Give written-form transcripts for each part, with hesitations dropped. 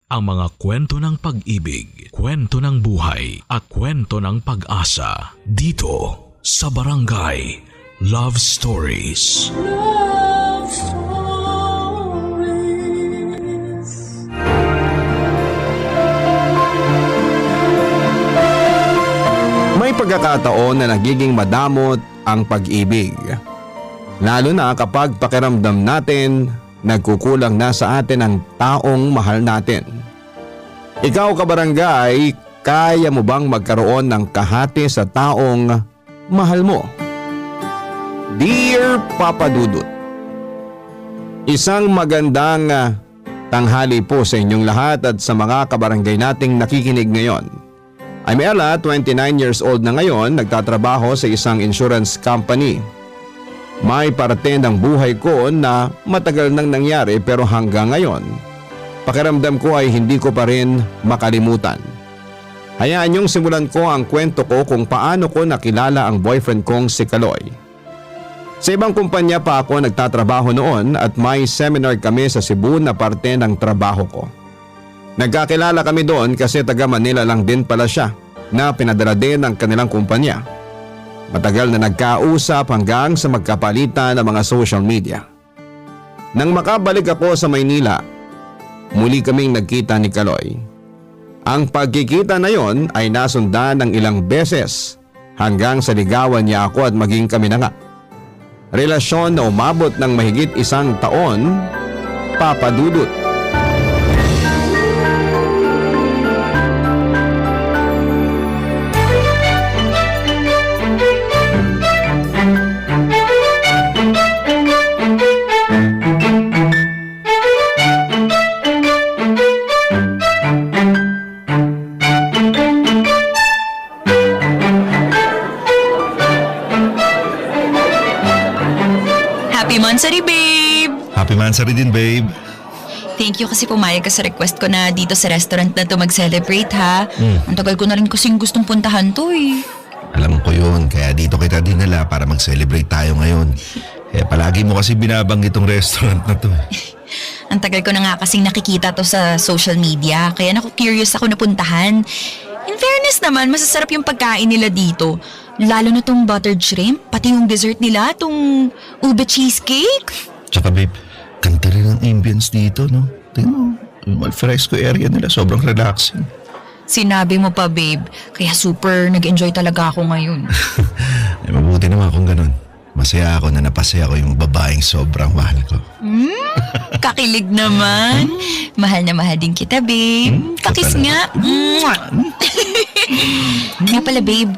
ang mga kwento ng pag-ibig, kwento ng buhay at kwento ng pag-asa dito sa Barangay Love Stories. Love Stories. May pagkakataon na nagiging madamot ang pag-ibig. Lalo na kapag pakiramdam natin nagkukulang na sa atin ang taong mahal natin. Ikaw kabarangay, kaya mo bang magkaroon ng kahati sa taong mahal mo? Dear Papa Dudut, isang magandang tanghali po sa inyong lahat at sa mga kabarangay nating nakikinig ngayon. I'm Ella, 29 years old na ngayon, nagtatrabaho sa isang insurance company. May parte ng buhay ko na matagal nang nangyari pero hanggang ngayon, pakiramdam ko ay hindi ko pa rin makalimutan. Hayaan niyong simulan ko ang kwento ko kung paano ko nakilala ang boyfriend kong si Kaloy. Sa ibang kumpanya pa ako nagtatrabaho noon at may seminar kami sa Cebu na parte ng trabaho ko. Nagkakilala kami doon kasi taga Manila lang din pala siya na pinadala din ng kanilang kumpanya. Matagal na nagkausap hanggang sa magkapalitan ng mga social media. Nang makabalik ako sa Maynila, muli kaming nagkita ni Kaloy. Ang pagkikita na yon ay nasundan ng ilang beses hanggang sa ligawan niya ako at maging kami na nga. Relasyon na umabot ng mahigit 1 taon, Papa Dudut. Happy Mansari, babe! Happy Mansari din, babe. Thank you kasi pumayag ka sa request ko na dito sa restaurant na to mag-celebrate, ha? Ang tagal ko na rin kasing gustong puntahan to, eh. Alam ko yun, kaya dito kita dinala para mag-celebrate tayo ngayon. Palagi mo kasi binabanggit itong restaurant na to. Ang tagal ko na nga kasing nakikita to sa social media, kaya curious ako na puntahan. In fairness naman, masasarap yung pagkain nila dito. Lalo na tong buttered shrimp, pati yung dessert nila, tong ube cheesecake. Tsaka babe, ganda rin ang ambience dito, no? Tingnan mo, yung alfresco area nila, sobrang relaxing. Sinabi mo pa, babe. Kaya super nag-enjoy talaga ako ngayon. Ay, mabuti naman kung ganun. Masaya ako na napasaya ko yung babaeng sobrang mahal ko. Kakilig naman. Mahal na mahal din kita, babe. Kakis nga. Nga pala, babe.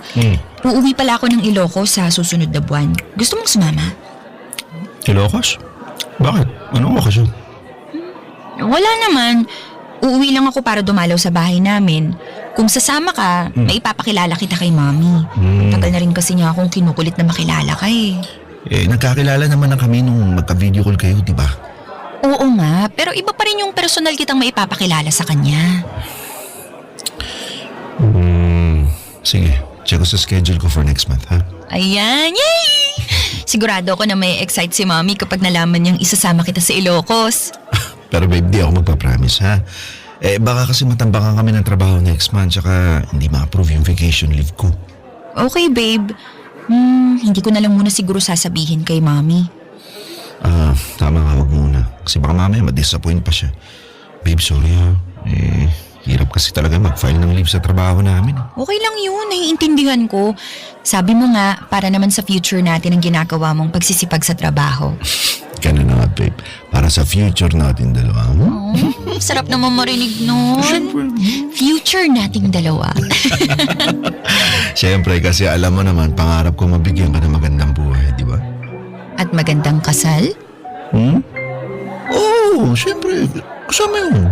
Uuwi pala ako ng Ilocos sa susunod na buwan. Gusto mong sumama? Ilocos? Bakit? Anong okasyon? Wala naman. Uuwi lang ako para dumalaw sa bahay namin. Kung sasama ka, maipapakilala kita kay Mommy. Tagal na rin kasi niya akong kinukulit na makilala ka eh. Nagkakilala naman na kami nung magka-video call kayo, di ba? Oo nga, pero iba pa rin yung personal kitang maipapakilala sa kanya. Sige, check ko sa schedule ko for next month, ha? Ayan, yay! Sigurado ako na may excite si Mommy kapag nalaman niyang isasama kita sa Ilocos. Pero babe, di ako magpa-promise, ha? Baka kasi matambakan kami ng trabaho next month tsaka hindi ma-approve yung vacation leave ko. Okay, babe. Hindi ko na lang muna siguro sasabihin kay Mommy. Tama nga, wag muna. Kasi baka mamaya ma-disappoint pa siya. Babe, sorry ha. Hirap kasi talaga mag-file ng leave sa trabaho namin. Okay lang yun, naiintindihan ko. Sabi mo nga, para naman sa future natin ang ginagawa mong pagsisipag sa trabaho. Ganun na nga, babe. Para sa future natin dalawa. Sarap naman marinig nun. Future nating dalawa. Siyempre, kasi alam mo naman, pangarap ko mabigyan ka ng magandang buhay, di ba? At magandang kasal? Oo, siyempre. Kasama yun.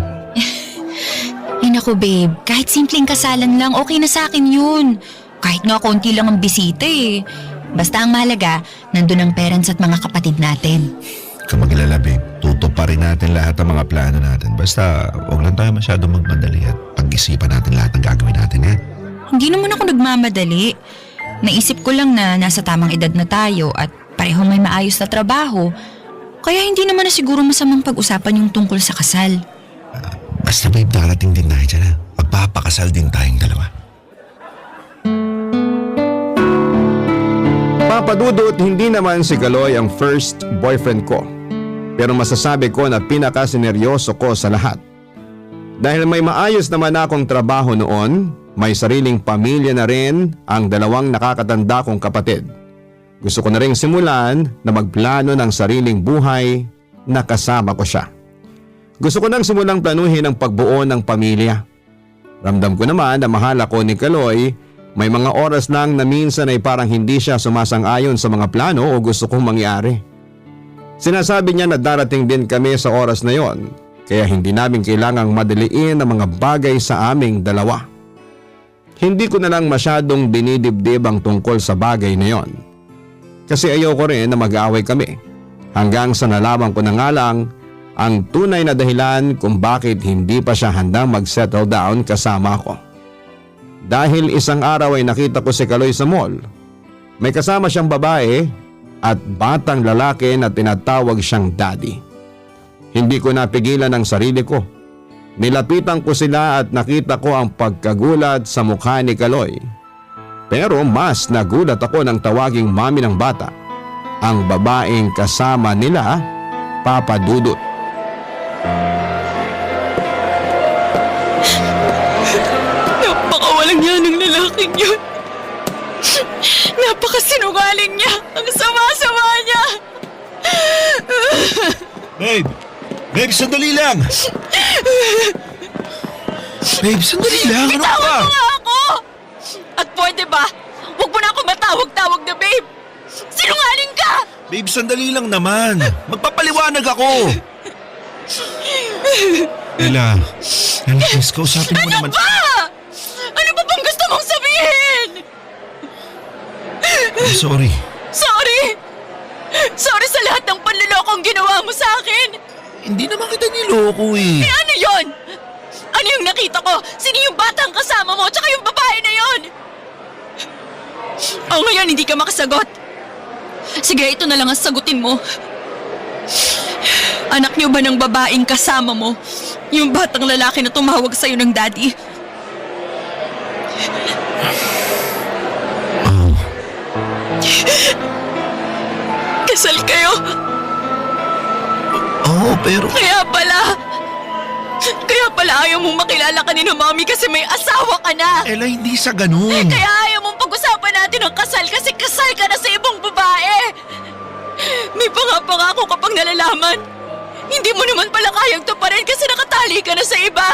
Ay naku, babe. Kahit simpleng kasalan lang, okay na sa akin yun. Kahit nga konti lang ang bisita eh. Basta ang mahalaga, nandun ang parents at mga kapatid natin. Ka maglala, babe. Tutuparin natin lahat ng mga plano natin. Basta, huwag lang tayo masyadong magmadali at pag-isipan natin lahat ng gagawin natin, ha? Hindi naman ako nagmamadali. Naisip ko lang na nasa tamang edad na tayo at parehong may maayos na trabaho. Kaya hindi naman na siguro masamang pag-usapan yung tungkol sa kasal. Basta babe, darating din tayo dyan ha. Magpapakasal din tayong dalawa. Papa Dudut, hindi naman si Kaloy ang first boyfriend ko. Pero masasabi ko na pinakasineryoso ko sa lahat. Dahil may maayos naman akong trabaho noon, may sariling pamilya na rin ang dalawang nakakatanda kong kapatid. Gusto ko na rin simulan na magplano ng sariling buhay na kasama ko siya. Gusto ko nang simulang planuhin ang pagbuo ng pamilya. Ramdam ko naman na mahal ako ni Kaloy. May mga oras lang na minsan ay parang hindi siya sumasang-ayon sa mga plano o gusto kong mangyari. Sinasabi niya na darating din kami sa oras na yon, kaya hindi namin kailangang madaliin ang mga bagay sa aming dalawa. Hindi ko na lang masyadong dinidibdib ang tungkol sa bagay na yon. Kasi ayoko rin na mag-aaway kami, hanggang sa nalaman ko na nga lang ang tunay na dahilan kung bakit hindi pa siya handang mag-settle down kasama ko. Dahil isang araw ay nakita ko si Kaloy sa mall. May kasama siyang babae at batang lalaki na tinatawag siyang daddy. Hindi ko napigilan ang sarili ko. Nilapitan ko sila at nakita ko ang pagkagulat sa mukha ni Kaloy. Pero mas nagulat ako nang tawaging mami ng bata, ang babaeng kasama nila, Papa Dudut. Napakawalang niya ng lalaking yun. Napakasinungaling niya. Ang sama-sama niya. Babe! Babe, sandali lang! Babe, sandali lang! Ano Bitawan ba? mo nga ako! At pwede ba? Huwag mo na ako matawag-tawag na babe. Sinungaling ka! Babe, sandali lang naman. Magpapaliwanag ako. Ella, please, kausapin mo naman. Ba? Ano ba bang gusto mong sabihin? I'm sorry. Sorry! Sorry sa lahat ng panlulokong ginawa mo sa akin! Hindi naman kita niloko eh. Eh ano yon? Ano yung nakita ko? Sino yung batang kasama mo? Tsaka yung babae na yon? O ngayon hindi ka makasagot. Sige, ito na lang ang sagutin mo. Anak niyo ba ng babaeng kasama mo? Yung batang lalaki na tumawag sa'yo ng daddy? Oh, Kasal kayo? oh, pero... Kaya pala ayaw mong makilala ka ni na mami kasi may asawa ka na. Ella, hindi sa ganun. Kaya ayaw mong pag-usapan natin ang kasal kasi kasal ka na sa ibang babae. May pangako kapag nalalaman. Hindi mo naman pala kayang tuparin kasi nakatali ka na sa iba.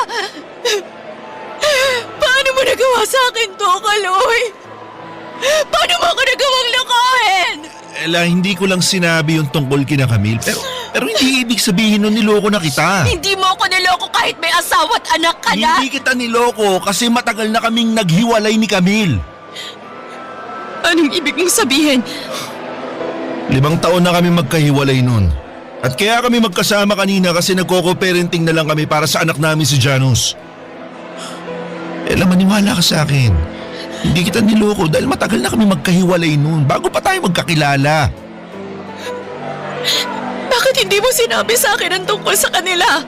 Paano mo nagawa sa akin to, Kaloy? Paano mo ako nagawang lokohin? Ella, hindi ko lang sinabi yung tungkol kina Camille. Pero hindi ibig sabihin nun niloko na kita. Hindi mo ako niloko kahit may asawa at anak ka na. Hindi kita niloko kasi matagal na kaming naghiwalay ni Camille. Anong ibig mong sabihin? 5 taon na kami magkahiwalay nun. At kaya kami magkasama kanina kasi nagkoko-parenting na lang kami para sa anak namin si Janus. Ella, maniwala ka sa akin. Hindi kita niloko dahil matagal na kami magkahiwalay nun bago pa tayo magkakilala. Bakit hindi mo sinabi sa akin ang tungkol sa kanila?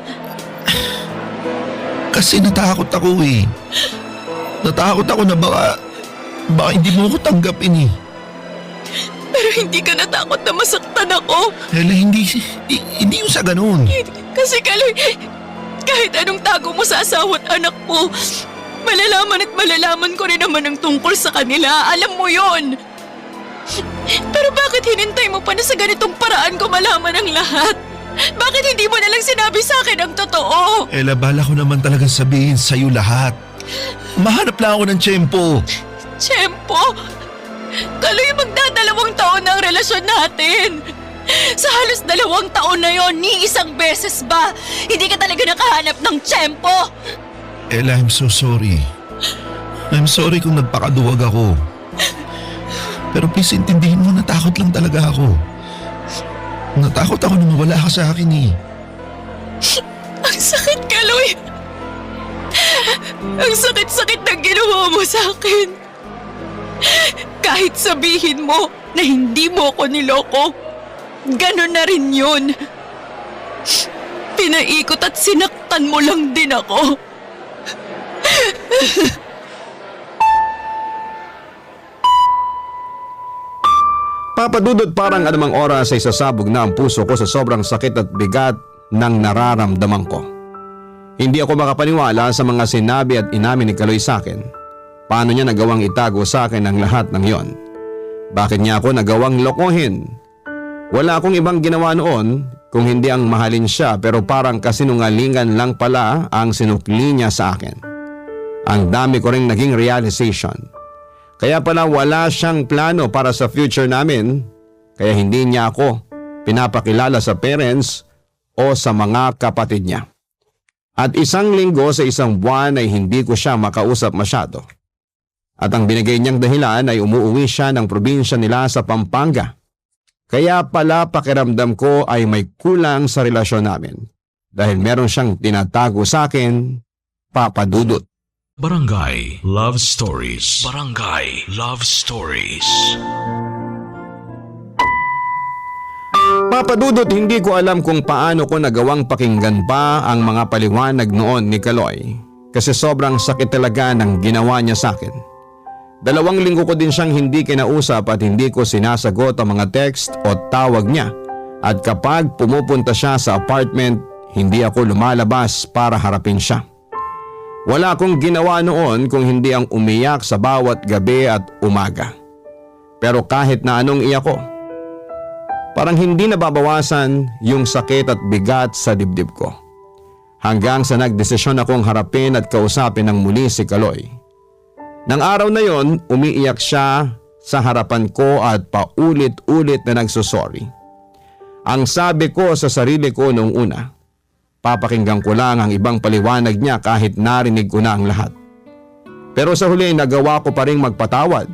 Kasi natakot ako eh. Natakot ako na baka hindi mo ako tanggapin eh. Pero hindi ka natakot na masaktan ako. Ella, hindi yung sa ganun. Kasi Kaloy, kahit anong tago mo sa asawa at anak mo, malalaman ko rin naman ang tungkol sa kanila. Alam mo yon. Pero bakit hinintay mo pa na sa ganitong paraan ko malaman ang lahat? Bakit hindi mo na lang sinabi sa akin ang totoo? Ella, bala ko naman talagang sabihin sa'yo lahat. Mahanap lang ako ng tiyempo. Tiyempo? Kaloy, magdadalawang taon na ang relasyon natin. Sa halos 2 taon na yon, ni isang beses ba, hindi ka talaga nakahanap ng tiyempo? Ella, I'm so sorry. I'm sorry kung nagpakaduwag ako. Pero please intindihin mo, natakot lang talaga ako. Natakot ako na mawala ka sa akin eh. Ang sakit, Kaloy. Ang sakit-sakit ng ginawa mo sa akin. Kahit sabihin mo na hindi mo ako niloko, ganun na rin yun. Pinaikot at sinaktan mo lang din ako. Papadudot parang anumang oras ay sasabog na ang puso ko sa sobrang sakit at bigat ng nararamdaman ko. Hindi ako makapaniwala sa mga sinabi at inamin ni Kaloy sa akin. Paano niya nagawang itago sa akin ang lahat ng yon? Bakit niya ako nagawang lokohin? Wala akong ibang ginawa noon kung hindi ang mahalin siya, pero parang kasinungalingan lang pala ang sinukli niya sa akin. Ang dami ko ring naging realization. Kaya pala wala siyang plano para sa future namin, kaya hindi niya ako pinapakilala sa parents o sa mga kapatid niya. At 1 linggo sa 1 buwan ay hindi ko siya makausap masyado. At ang binigay niyang dahilan ay umuwi siya ng probinsya nila sa Pampanga. Kaya pala pakiramdam ko ay may kulang sa relasyon namin dahil meron siyang tinatago sa akin, Papa Dudut. Barangay Love Stories. Barangay Love Stories. Papa Dudut, hindi ko alam kung paano ko nagawang pakinggan pa ang mga paliwanag noon ni Kaloy kasi sobrang sakit talaga ng ginawa niya sa akin. 2 linggo ko din siyang hindi kinausap at hindi ko sinasagot ang mga text o tawag niya, at kapag pumupunta siya sa apartment, hindi ako lumalabas para harapin siya. Wala akong ginawa noon kung hindi ang umiyak sa bawat gabi at umaga. Pero kahit na anong iyak ko, parang hindi nababawasan yung sakit at bigat sa dibdib ko. Hanggang sa nagdesisyon akong harapin at kausapin ng muli si Kaloy. Nang araw na yon, umiiyak siya sa harapan ko at paulit-ulit na nagsusorry. Ang sabi ko sa sarili ko noong una, papakinggan ko lang ang ibang paliwanag niya kahit narinig ko na ang lahat. Pero sa huli nagawa ko pa ring magpatawad,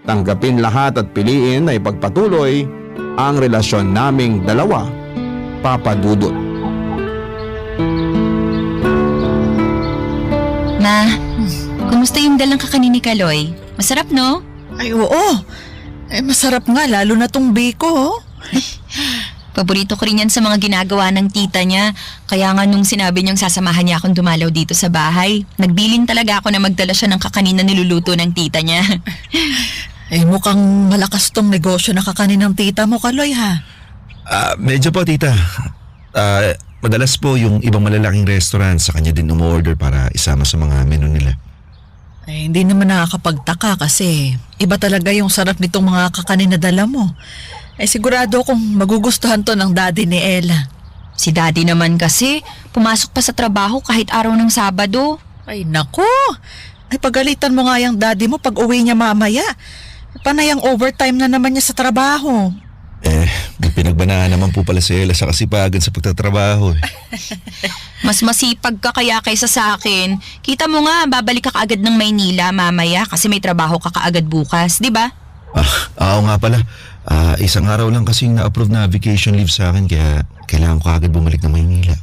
tanggapin lahat at piliin na ipagpatuloy ang relasyon naming dalawa, Papa Dudut. Ma, kumusta yung dalang kakanin ni Kaloy? Masarap, no? Ay oo, masarap nga lalo na tong biko. Paborito ko rin yan sa mga ginagawa ng tita niya. Kaya nga nung sinabi niyang sasamahan niya akong dumalaw dito sa bahay, nagbilin talaga ako na magdala siya ng kakanin na niluluto ng tita niya. Mukhang malakas tong negosyo na kakanin ng tita mo, Kaloy, ha? Medyo po, tita. Madalas po yung ibang malalaking restaurant sa kanya din umorder para isama sa mga menu nila. Hindi naman nakakapagtaka kasi iba talaga yung sarap nitong mga kakanin na dala mo. Sigurado akong magugustuhan to ng daddy ni Ella. Si daddy naman kasi, pumasok pa sa trabaho kahit araw ng Sabado. Ay nako, pagalitan mo nga yung daddy mo pag uwi niya mamaya. Panay ang overtime na naman niya sa trabaho. May pinagbanaan naman po pala si Ella sa kasipagan sa pagtatrabaho. Mas masipag ka kaya kaysa sa akin. Kita mo nga, babalik ka kaagad ng Maynila mamaya kasi may trabaho ka kaagad bukas, di ba? Oo nga pala. 1 araw lang kasing na-approve na vacation leave sa akin kaya kailangan ko agad bumalik ng Maynila.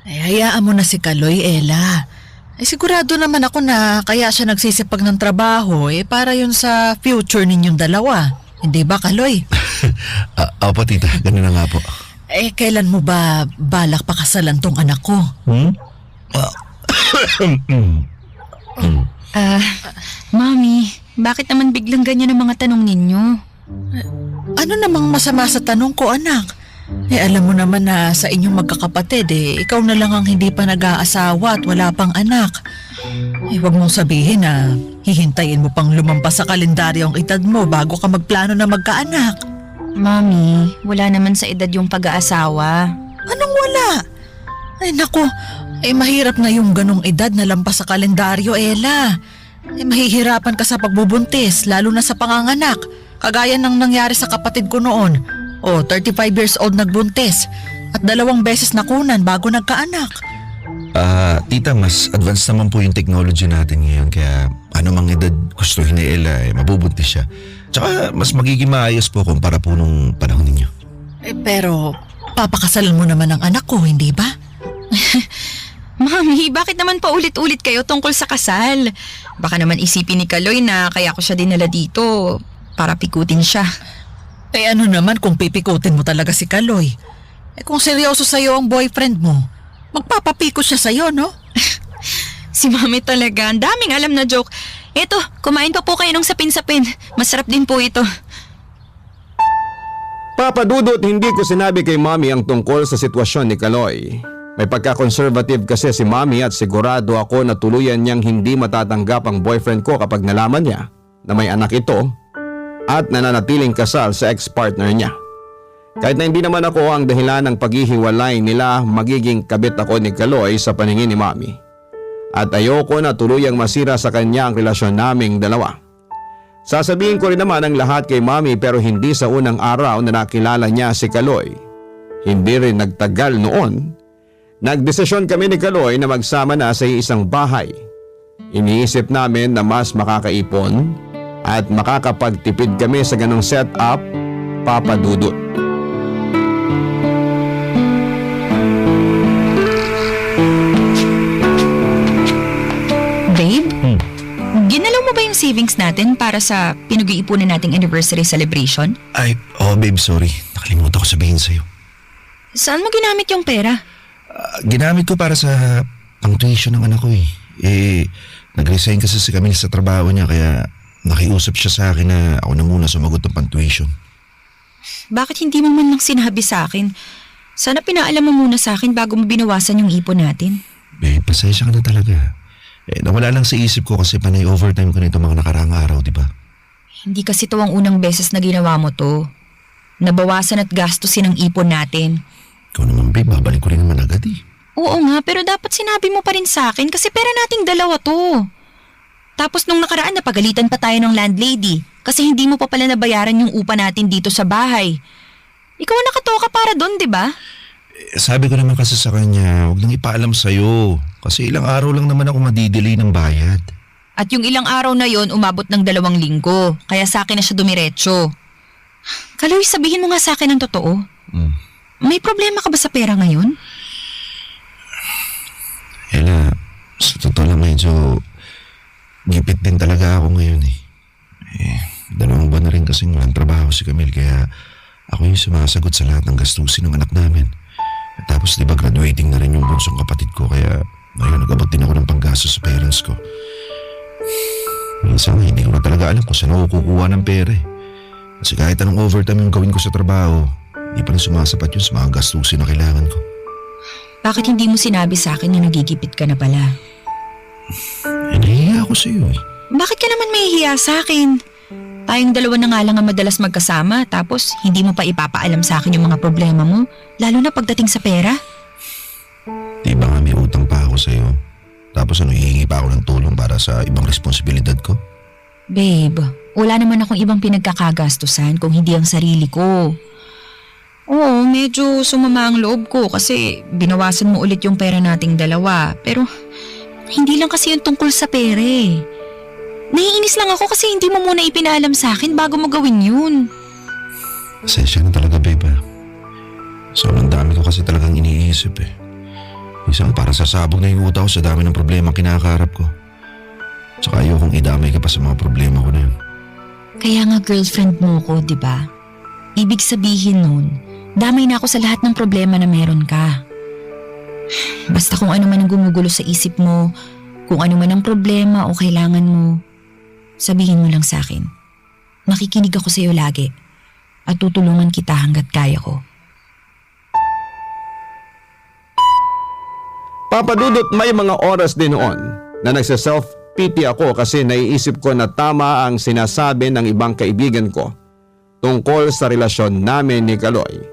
Hayaan mo na si Kaloy, Ella. Sigurado naman ako na kaya siya nagsisipag ng trabaho para yun sa future ninyong dalawa. Hindi ba, Kaloy? Opo, tita. Ganun na nga po. Kailan mo ba balak pakasalan tong anak ko? Mami, bakit naman biglang ganyan ang mga tanong ninyo? Ano namang masama sa tanong ko, anak? Alam mo naman na sa inyong magkakapatid, ikaw na lang ang hindi pa nag-aasawa at wala pang anak. Huwag mong sabihin na hihintayin mo pang lumampas sa kalendaryo ang edad mo bago ka magplano na magkaanak. Mami, wala naman sa edad yung pag-aasawa. Anong wala? Ay naku, mahirap na yung ganong edad na lampas sa kalendaryo, Ella. Mahihirapan ka sa pagbubuntis, lalo na sa panganganak. Kagaya ng nangyari sa kapatid ko noon. 35 years old nagbuntis at 2 beses nakunan bago nagkaanak. Tita, mas advanced naman po yung technology natin ngayon kaya anumang edad gustuhin ni Ella, mabubuntis siya. Tsaka mas magiging maayos po kumpara po nung panahon ninyo. Pero papakasalan mo naman ang anak ko, hindi ba? Mami, bakit naman paulit-ulit kayo tungkol sa kasal? Baka naman isipin ni Kaloy na kaya ko siya dinala dito para pikutin siya. Ano naman kung pipikutin mo talaga si Kaloy? Kung seryoso sa'yo ang boyfriend mo, Magpapapiko siya sa'yo, no? Si Mami talaga, ang daming alam na joke. Eto, kumain pa po kayo ng sapin-sapin. Masarap din po ito. Papa Dudut, hindi ko sinabi kay Mami ang tungkol sa sitwasyon ni Kaloy. May pagka-conservative kasi si Mami at sigurado ako na tuluyan niyang hindi matatanggap ang boyfriend ko kapag nalaman niya na may anak ito at nananatiling kasal sa ex-partner niya. Kahit na hindi naman ako ang dahilan ng paghihiwalay nila, magiging kabit ako ni Kaloy sa paningin ni Mami. At ayoko na tuluyang masira sa kanya ang relasyon naming dalawa. Sasabihin ko rin naman ang lahat kay Mami pero hindi sa unang araw na nakilala niya si Kaloy. Hindi rin nagtagal noon. Nagdesisyon kami ni Kaloy na magsama na sa isang bahay. Iniisip namin na mas makakaipon at makakapagtipid kami sa ganong setup, Papa Dudut. Babe, ginalaw mo ba yung savings natin para sa pinag-iipunan nating anniversary celebration? Ay, babe, sorry. Nakalimutan ko sabihin sa'yo. Saan mo ginamit yung pera? Ginamit ko para sa pang-tuition ng anak ko eh. Nag-resign kasi si Camille sa trabaho niya kaya nakiusap siya sa akin na ako na muna sumagot ng pang-tuition. Bakit hindi mo man lang sinabi sa akin? Sana pinaalam mo muna sa akin bago mo binawasan yung ipon natin. Babe, pasensya ka na talaga. Nawala lang sa isip ko kasi panay overtime ko nito mga nakaraang araw, di ba? Hindi kasi to ang unang beses na ginawa mo to. Nabawasan at gastusin ang ipon natin. Ikaw naman, babe, babalik ko rin naman agad eh. Oo nga, pero dapat sinabi mo pa rin sa akin kasi pera nating dalawa to. Tapos nung nakaraan napagalitan pa tayo ng landlady kasi hindi mo pa pala nabayaran yung upa natin dito sa bahay. Ikaw ang nakatoka para doon, di ba? Sabi ko naman kasi sa kanya, huwag nang ipaalam sa'yo. Kasi ilang araw lang naman ako madidelay ng bayad. At yung ilang araw na yon umabot ng 2 linggo. Kaya sa akin na siya dumiretso. Kaloy, sabihin mo nga sa akin ang totoo. May problema ka ba sa pera ngayon? Ella, sa totoo lang medyo gipit din talaga ako ngayon eh. 2 buwan na rin kasing walang trabaho si Camille kaya ako yung sumasagot sa lahat ng gastusin ng anak namin. Tapos di ba graduating na rin yung bunsong kapatid ko kaya ngayon nag-abot din ako ng panggastos sa parents ko. Minsan hindi ko na talaga alam kung saan ako kukuha ng pera eh. Kasi kahit anong overtime yung gawin ko sa trabaho, hindi pa rin sumasapat yun sa mga gastusin na kailangan ko. Bakit hindi mo sinabi sa akin na nagigipit ka na pala? Nahihiya ako sa iyo eh. Bakit ka naman mahihiya sa akin? Tayong dalawa na nga lang ang madalas magkasama tapos hindi mo pa ipapaalam sa akin yung mga problema mo, lalo na pagdating sa pera. Di ba nga may utang pa ako sa iyo? Tapos hihingi pa ako ng tulong para sa ibang responsibilidad ko? Babe, wala naman akong ibang pinagkakagastusan kung hindi ang sarili ko. Oo, medyo sumama ang loob ko kasi binawasan mo ulit yung pera nating dalawa. Pero hindi lang kasi yung tungkol sa pera eh. Naiinis lang ako kasi hindi mo muna ipinaalam sa akin bago mo gawin yun. Pasensya na talaga, babe. Sobrang dami ko kasi talagang iniisip eh. Isang para sasabog na yung utak ko sa dami ng problema kinakaharap ko. Tsaka ayokong idamay ka pa sa mga problema ko na yun. Kaya nga girlfriend mo ko, di ba? Ibig sabihin nun, damay na ako sa lahat ng problema na meron ka. Basta kung ano man ang gumugulo sa isip mo, kung ano man ang problema o kailangan mo, sabihin mo lang sa akin. Makikinig ako sa iyo lagi at tutulungan kita hanggat kaya ko. Papa Dudut, may mga oras din noon na nagsa-self-pity ako kasi naiisip ko na tama ang sinasabi ng ibang kaibigan ko tungkol sa relasyon namin ni Kaloy.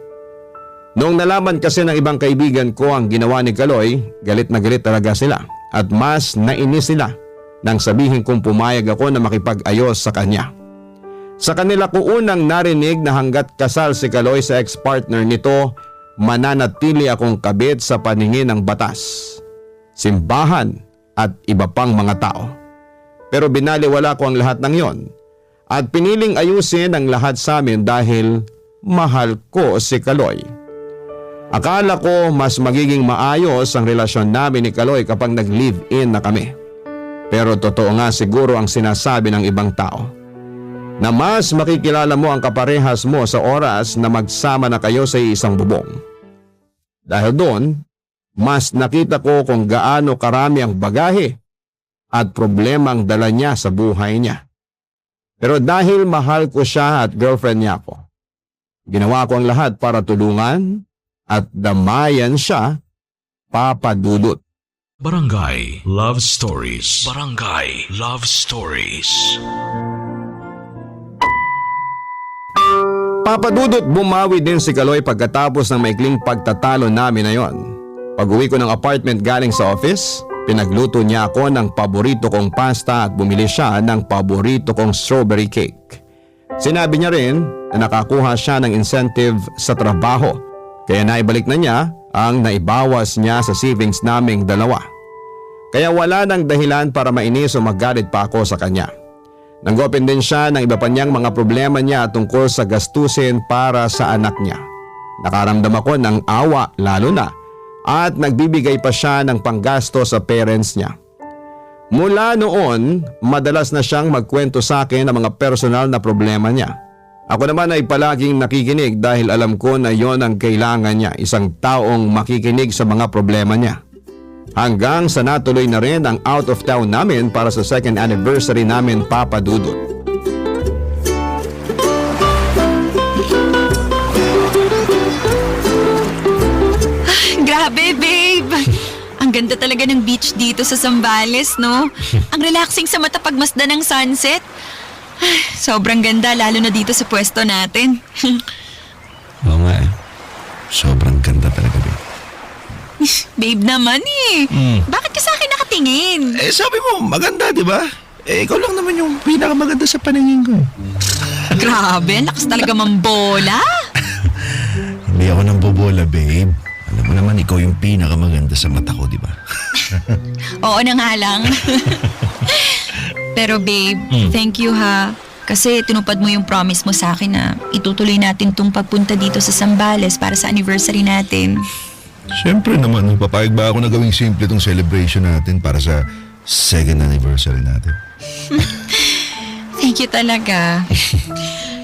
Noong nalaman kasi ng ibang kaibigan ko ang ginawa ni Kaloy, galit na galit talaga sila at mas nainis sila nang sabihin kong pumayag ako na makipag-ayos sa kanya. Sa kanila ko unang narinig na hanggat kasal si Kaloy sa ex-partner nito, mananatili akong kabit sa paningin ng batas, simbahan at iba pang mga tao. Pero binaliwala ko ang lahat ng yon at piniling ayusin ang lahat sa amin dahil mahal ko si Kaloy. Akala ko mas magiging maayos ang relasyon namin ni Kaloy kapag nag-live-in na kami. Pero totoo nga siguro ang sinasabi ng ibang tao na mas makikilala mo ang kaparehas mo sa oras na magsama na kayo sa isang bubong. Dahil doon, mas nakita ko kung gaano karami ang bagahe at problemang dala niya sa buhay niya. Pero dahil mahal ko siya at girlfriend niya ako, ginawa ko ang lahat para tulungan at damayan siya, Papa Dudut. Barangay Love Stories. Barangay Love Stories. Papa Dudut, bumawi din si Kaloy pagkatapos ng maikling pagtatalo namin na yon. Pag-uwi ko ng apartment galing sa office, pinagluto niya ako ng paborito kong pasta at bumili siya ng paborito kong strawberry cake. Sinabi niya rin na nakakuha siya ng incentive sa trabaho, kaya naibalik na niya ang naibawas niya sa savings naming dalawa. Kaya wala nang dahilan para mainis o magalit pa ako sa kanya. Nang-open din siya ng iba pa niyang mga problema niya tungkol sa gastusin para sa anak niya. Nakaramdam ako ng awa lalo na at nagbibigay pa siya ng panggasto sa parents niya. Mula noon, madalas na siyang magkwento sa akin ng mga personal na problema niya. Ako naman ay palaging nakikinig dahil alam ko na yon ang kailangan niya, isang taong makikinig sa mga problema niya. Hanggang sa natuloy na rin ang out of town namin para sa second anniversary namin, Papa Dudut. Grabe, babe! Ang ganda talaga ng beach dito sa Zambales, no? Ang relaxing sa mata pagmasdan ng sunset. Sobrang ganda, lalo na dito sa pwesto natin. Oo nga eh. Sobrang ganda talaga, babe. Babe naman eh. Bakit ka sa akin nakatingin? Eh sabi mo, maganda, di ba? Eh ikaw lang naman yung pinakamaganda sa paningin ko. Grabe, lakas talaga mambola. Hindi ako nang bobola, babe. Alam mo naman, ikaw yung pinakamaganda sa mata ko, di ba? Oo na nga lang. Pero babe, thank you ha. Kasi tinupad mo yung promise mo sa akin na itutuloy natin tong pagpunta dito sa Zambales para sa anniversary natin. Siyempre naman, papayag ba ako na gawing simple tong celebration natin para sa second anniversary natin? Thank you talaga.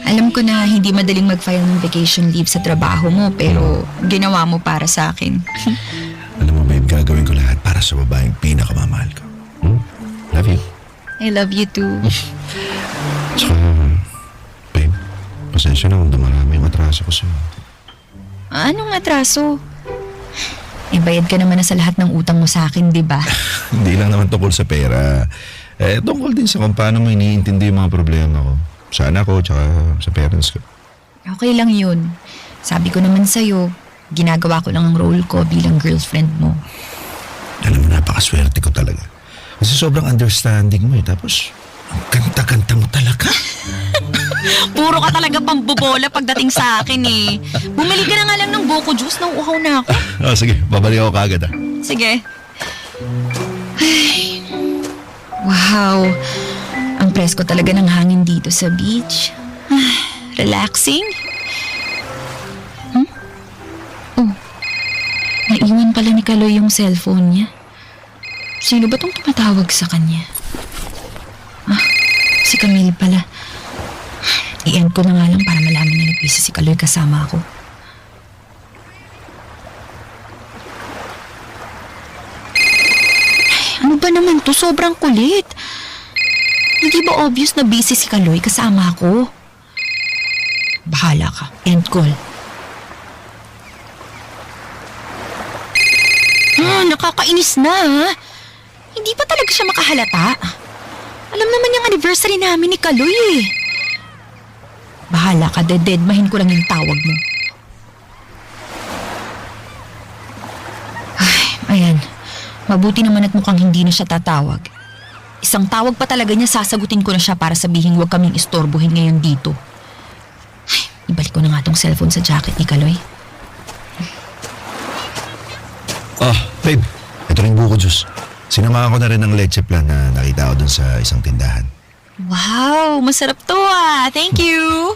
Alam ko na hindi madaling mag-file ng vacation leave sa trabaho mo pero ginawa mo para sa akin. Alam mo, babe, gagawin ko lahat para sa babaeng pinakamamahal ko. Love you. I love you too. Tsaka, babe, pasensya na kung dumarami yung atraso ko sa'yo. Anong atraso? Bayad ka naman na sa lahat ng utang mo sa akin, di ba? Hindi lang naman tungkol sa pera. Tungkol din sa kung paano mo iniintindi yung mga problema ko. Sa anak ko, tsaka sa parents ko. Okay lang yun. Sabi ko naman sa'yo, ginagawa ko lang ang role ko bilang girlfriend mo. Alam mo, napakaswerte ko talaga. Kasi sobrang understanding mo eh. Tapos, ang ganda-ganda mo talaga. Puro ka talaga pambobola pagdating sa akin eh. Bumili ka na nga lang ng buko juice, nauuhaw na ako. Sige, babalik ako kaagad ah. Sige. Ay, wow. Ang presko talaga ng hangin dito sa beach. Relaxing. Oh, naiwan pala ni Kaloy yung cellphone niya. Sino ba tong tumatawag sa kanya? Si Camille pala. I-end ko na nga lang para malaman na nag-busy si Kaloy kasama ako. Ano ba naman to? Sobrang kulit. Hindi ba obvious na busy si Kaloy kasama ako? Bahala ka. End call. Nakakainis na ha? Hindi pa talaga siya makahalata. Alam naman yung anniversary namin ni Kaloy eh. Bahala ka, dededmahin ko lang yung tawag mo. Ay, ayan. Mabuti naman at mukhang hindi na siya tatawag. Isang tawag pa talaga niya, sasagutin ko na siya para sabihin huwag kaming istorbohin ngayon dito. Ay, ibalik ko na nga tong cellphone sa jacket ni Kaloy. Babe, ito rin buko juice. Sinamahan ko na rin ng leche plan na nakita ko dun sa isang tindahan. Wow, masarap to ah. Thank you.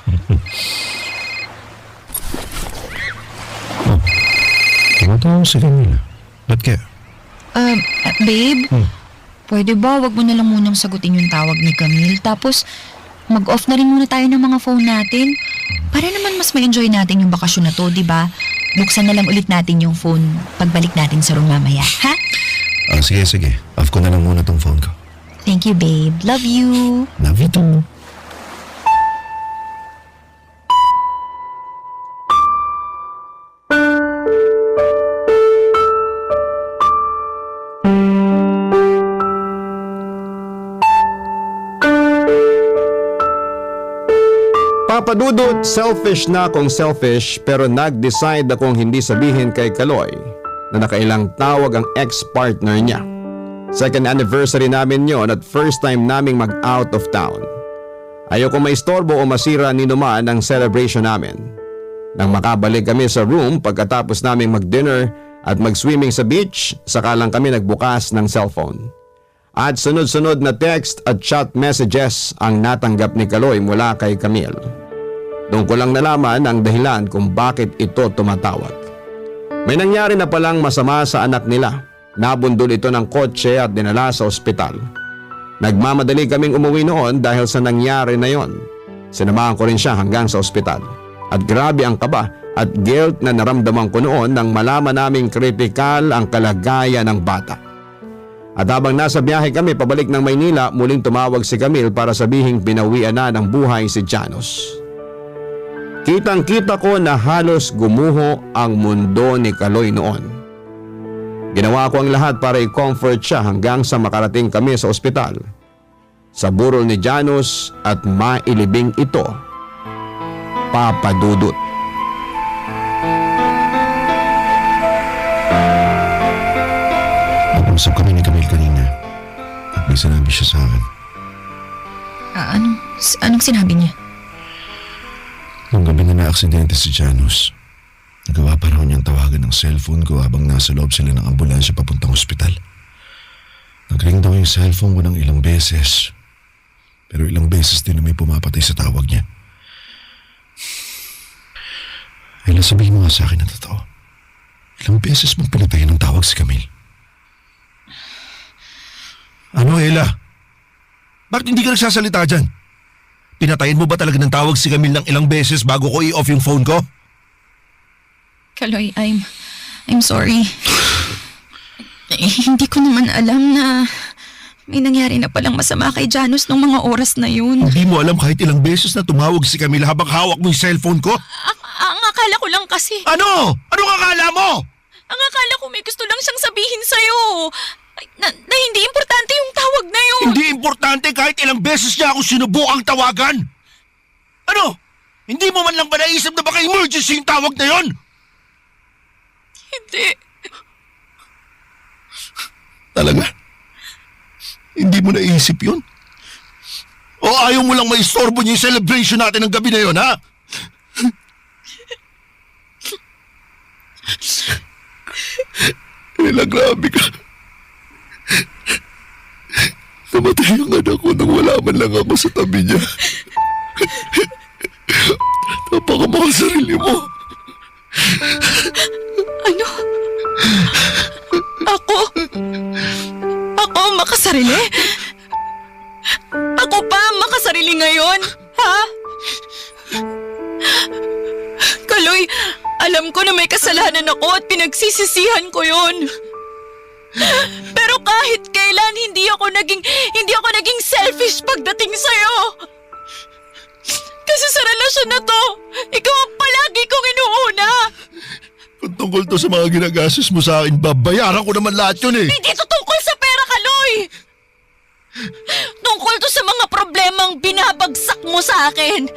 Tumatawag si Camila. Ba't kaya? Babe, pwede ba wag mo na lang munang sagutin yung tawag ni Camille tapos mag-off na rin muna tayo ng mga phone natin para naman mas ma-enjoy natin yung bakasyon na to, di ba? buksan na lang ulit natin yung phone pagbalik natin sa room mamaya, ha? Sige. Off ko na lang muna tong phone ko. Thank you, babe. Love you. Love you too. Papadudot, selfish na akong selfish pero nag-decide akong hindi sabihin kay Kaloy na nakailang tawag ang ex-partner niya. Second anniversary namin yon at first time naming mag-out of town. Ayoko maistorbo o masira ni naman ang celebration namin. Nang makabalik kami sa room pagkatapos naming mag-dinner at mag-swimming sa beach, saka lang kami nagbukas ng cellphone. At sunod-sunod na text at chat messages ang natanggap ni Kaloy mula kay Camille. Doon ko lang nalaman ang dahilan kung bakit ito tumatawag. May nangyari na palang masama sa anak nila. Nabundol ito ng kotse at dinala sa ospital. Nagmamadali kaming umuwi noon dahil sa nangyari na yon. Sinamahan ko rin siya hanggang sa ospital. At grabe ang kaba at guilt na naramdaman ko noon nang malaman naming kritikal ang kalagayan ng bata. At habang nasa biyahe kami pabalik ng Maynila, muling tumawag si Camille para sabihing pinawian na ng buhay si Janos. Kitang-kita ko na halos gumuho ang mundo ni Kaloy noon. Ginawa ko ang lahat para i-comfort siya hanggang sa makarating kami sa ospital. Sa burol ni Janos at mailibing ito, Papadudot. Nag-usap kami ni Camille kanina at may sinabi siya sa akin. Anong sinabi niya? Nung gabi na na-aksidente si Janos, nagawa pa raw niyang tawagan ng cellphone ko habang nasa loob sila ng ambulansya papuntang ospital. Nag-ring daw yung cellphone ko ng ilang beses, pero ilang beses din na may pumapatay sa tawag niya. Ella, sabihin mo nga sa akin na totoo. Ilang beses mong pinatayin ng tawag si Camille? Ano, Ella? Bakit hindi ka nagsasalita dyan? Pinatayin mo ba talaga ng tawag si Camille ng ilang beses bago ko i-off yung phone ko? Kaloy, I'm sorry. Hindi ko naman alam na may nangyari na palang masama kay Janos nung mga oras na yun. Hindi mo alam kahit ilang beses na tumawag si Camille habang hawak mo yung cellphone ko? Ang akala ko lang kasi. Ano? Anong akala mo? Ang akala ko may gusto lang siyang sabihin sa'yo. Na hindi importante yung tawag na yun. Hindi importante kahit ilang beses niya ako sinubukang tawagan. Ano? Hindi mo man lang ba naisip na baka emergency yung tawag na yon? Hindi. Talaga? Hindi mo naisip yun? O ayaw mo lang maistorbo niya yung celebration natin ng gabi na yon, ha? Ella, grabe ka. Namatay ang anak ko nang wala man lang ako sa tabi niya. Napakamahal mo. Ano? Ako makasarili? Ako pa makasarili ngayon? Ha? Kaloy, alam ko na may kasalanan ako at pinagsisisihan ko yon. Pero kahit kailan hindi ako naging selfish pagdating sa'yo. Kasi sa relasyon na to, ikaw ang palagi kong inuuna. Kung tungkol to sa mga ginagastos mo sa akin, babayaran ko naman lahat yun eh. Hindi to tungkol sa pera, Kaloy. Tungkol to sa mga problemang binabagsak mo sa akin.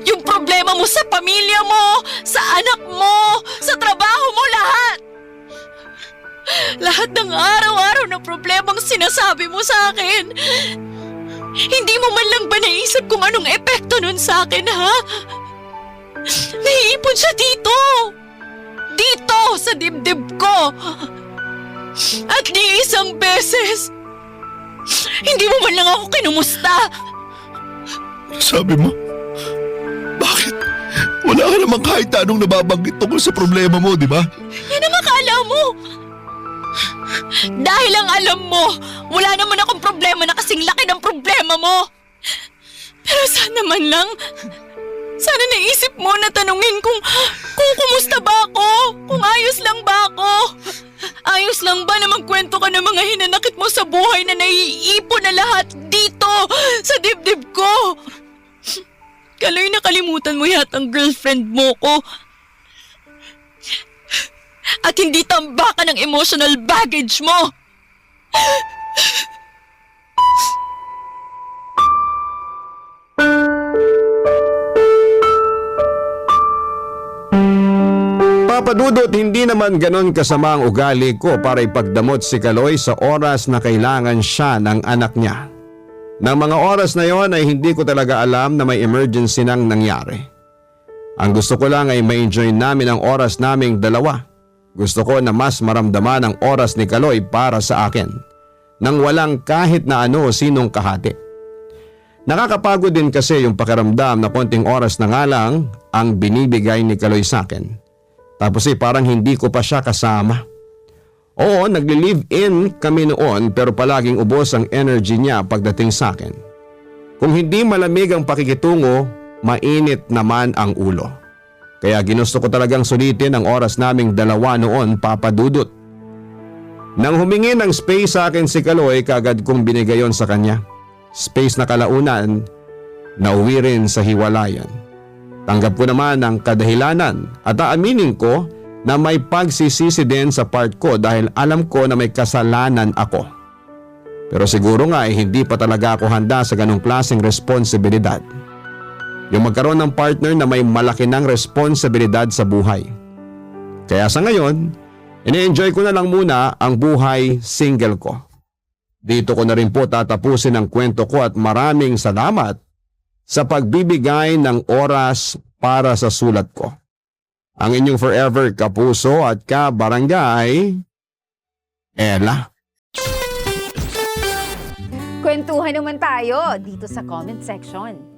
Yung problema mo sa pamilya mo, sa anak mo, sa trabaho mo, lahat. Lahat ng araw-araw na problemang sinasabi mo sa akin. Hindi mo man lang ba naisip kung anong epekto nun sa akin, ha? Naiipon siya dito. Dito, sa dibdib ko. At di isang beses. Hindi mo man lang ako kinumusta. Sabi mo? Bakit? Wala ka namang kahit anong nababanggit tungkol sa problema mo, di ba? Yan ang akala mo. Dahil ang alam mo, wala naman akong problema na kasing laki ng problema mo. Pero sana man lang, Sana naisip mo na tanungin kung kumusta ba ako? Kung ayos lang ba ako? Ayos lang ba na magkwento ka ng mga hinanakit mo sa buhay na naiipon na lahat dito sa dibdib ko? Kaloy, nakalimutan mo yatang girlfriend mo ko. At hindi tambakan ng emotional baggage mo. Papadudot, hindi naman ganon kasama ang ugali ko para ipagdamot si Kaloy sa oras na kailangan siya ng anak niya. Nang mga oras na yon ay hindi ko talaga alam na may emergency nang nangyari. Ang gusto ko lang ay ma-enjoy namin ang oras naming dalawa. Gusto ko na mas maramdaman ang oras ni Kaloy para sa akin, nang walang kahit na ano o sinong kahati. Nakakapagod din kasi yung pakiramdam na konting oras na nga lang ang binibigay ni Kaloy sa akin. Tapos parang hindi ko pa siya kasama. Oo, nagli-live-in kami noon pero palaging ubos ang energy niya pagdating sa akin. Kung hindi malamig ang pakikitungo, mainit naman ang ulo. Kaya ginusto ko talagang sulitin ang oras naming dalawa noon, Papadudot. Nang humingi ng space sa akin si Kaloy, kaagad kong binigay yon sa kanya. Space na kalaunan, nauwi rin sa hiwalayan. Tanggap ko naman ang kadahilanan at aaminin ko na may pagsisisi din sa part ko dahil alam ko na may kasalanan ako. Pero siguro nga hindi pa talaga ako handa sa ganong klaseng responsibilidad. Yung magkaroon ng partner na may malaki ng responsibilidad sa buhay. Kaya sa ngayon, ini-enjoy ko na lang muna ang buhay single ko. Dito ko na rin po tatapusin ang kwento ko at maraming salamat sa pagbibigay ng oras para sa sulat ko. Ang inyong forever kapuso at kabarangay, Ella. Kwentuhan naman tayo dito sa comment section.